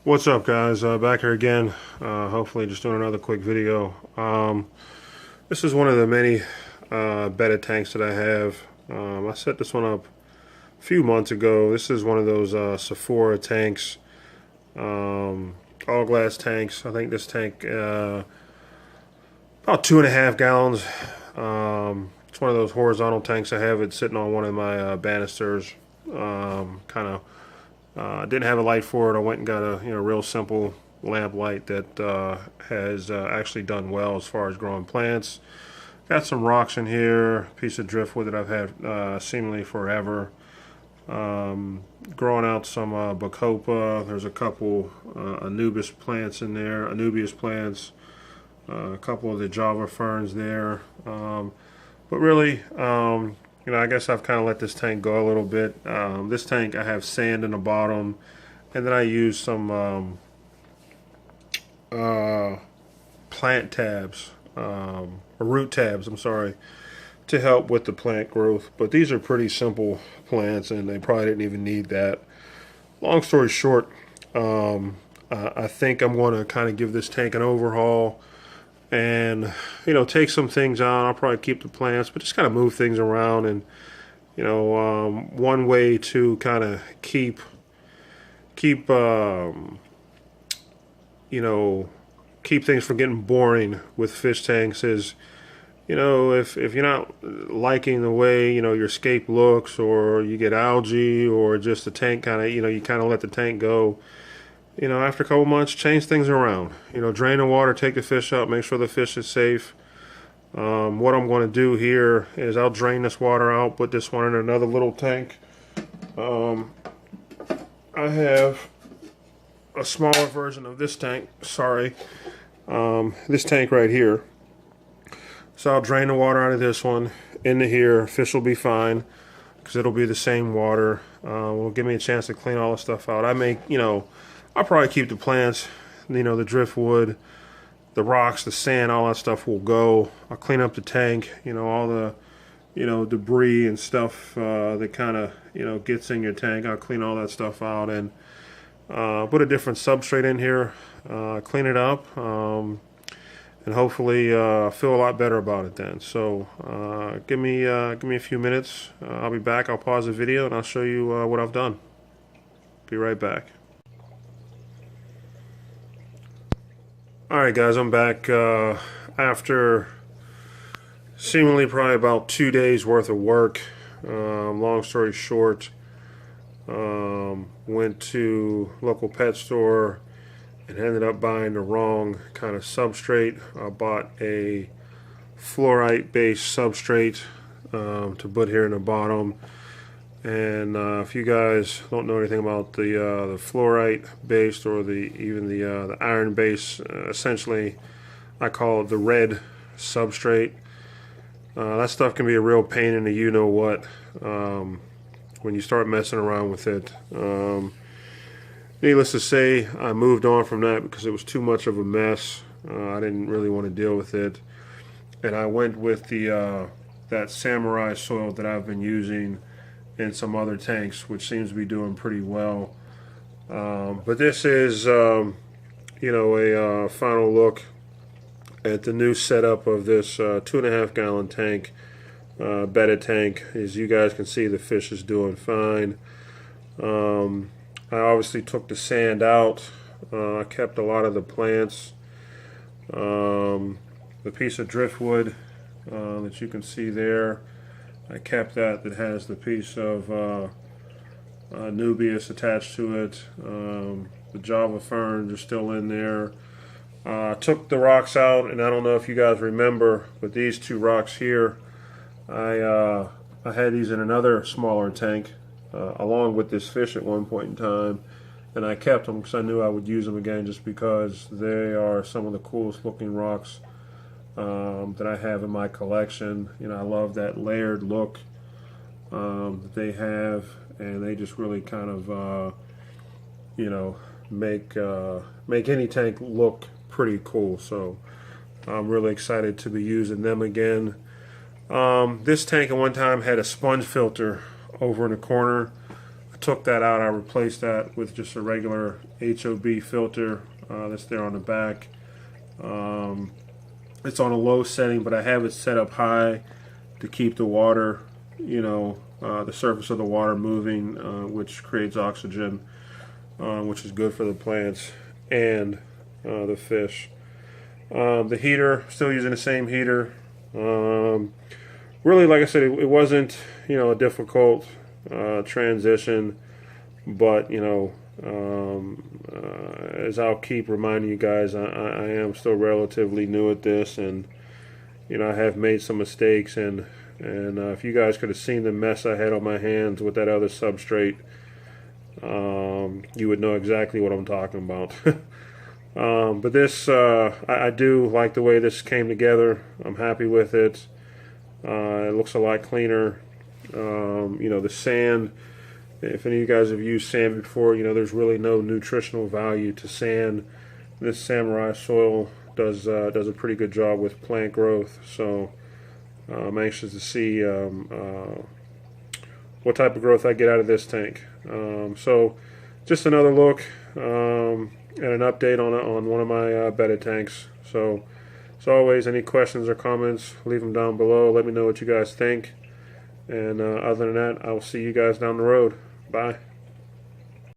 What's up, guys? Back here again. Hopefully just doing another quick video. This is one of the many Betta tanks that I have. I set this one up a few months ago. This is one of those Sephora tanks, all glass tanks. I think this tank about 2.5 gallons. It's one of those horizontal tanks. I have it sitting on one of my banisters. Didn't have a light for it. I went and got a real simple lamp light that has actually done well as far as growing plants. Got some rocks in here, piece of driftwood that I've had seemingly forever. Growing out some bacopa. There's a couple Anubis plants in there, a couple of the Java ferns there. But really, I guess I've kind of let this tank go a little bit. This tank, I have sand in the bottom, and then I use some plant tabs, or root tabs, I'm sorry, to help with the plant growth. But these are pretty simple plants, and they probably didn't even need that. Long story short, I think I'm going to kind of give this tank an overhaul and take some things out. I'll probably keep the plants, but just kind of move things around. And one way to kind of keep things from getting boring with fish tanks is, if you're not liking the way your scape looks, or you get algae, or just the tank kind of you kind of let the tank go. After a couple months, change things around. Drain the water, take the fish out, make sure the fish is safe. What I'm going to do here is I'll drain this water out, put this one in another little tank. I have a smaller version of this tank, this tank right here. So I'll drain the water out of this one into here. Fish will be fine because it'll be the same water. Will give me a chance to clean all the stuff out. I'll probably keep the plants, the driftwood, the rocks, the sand, all that stuff will go. I'll clean up the tank, all the, debris and stuff that kind of, gets in your tank. I'll clean all that stuff out and put a different substrate in here, clean it up, and hopefully feel a lot better about it then. So give me a few minutes. I'll be back. I'll pause the video and I'll show you what I've done. Be right back. Alright guys, I'm back after seemingly probably about 2 days worth of work. Long story short, went to local pet store and ended up buying the wrong kind of substrate. I bought a fluorite based substrate to put here in the bottom. And if you guys don't know anything about the fluorite based, or even the iron base, essentially I call it the red substrate. That stuff can be a real pain in the you-know-what when you start messing around with it. Needless to say, I moved on from that because it was too much of a mess. I didn't really want to deal with it, and I went with that samurai soil that I've been using in some other tanks, which seems to be doing pretty well. But this is a final look at the new setup of this 2.5 gallon tank, Betta tank. As you guys can see, the fish is doing fine. I obviously took the sand out. I kept a lot of the plants. The piece of driftwood that you can see there, I kept that has the piece of Nubius attached to it. The Java ferns are still in there. Took the rocks out, and I don't know if you guys remember, but these two rocks here, I had these in another smaller tank along with this fish at one point in time, and I kept them because I knew I would use them again, just because they are some of the coolest looking rocks that I have in my collection. I love that layered look that they have, and they just really kind of make any tank look pretty cool. So I'm really excited to be using them again. This tank at one time had a sponge filter over in the corner. I took that out. I replaced that with just a regular HOB filter that's there on the back. It's on a low setting, but I have it set up high to keep the water, the surface of the water moving, which creates oxygen, which is good for the plants and the fish. The heater, still using the same heater. Really, like I said, it wasn't, a difficult transition, but, as I'll keep reminding you guys, I am still relatively new at this, and, I have made some mistakes, and if you guys could have seen the mess I had on my hands with that other substrate, you would know exactly what I'm talking about. But this, I do like the way this came together. I'm happy with it. It looks a lot cleaner. The sand, if any of you guys have used sand before, there's really no nutritional value to sand. This Samurai soil does a pretty good job with plant growth. So I'm anxious to see what type of growth I get out of this tank. So just another look and an update on one of my Betta tanks. So as always, any questions or comments, leave them down below. Let me know what you guys think. And other than that, I will see you guys down the road. Bye.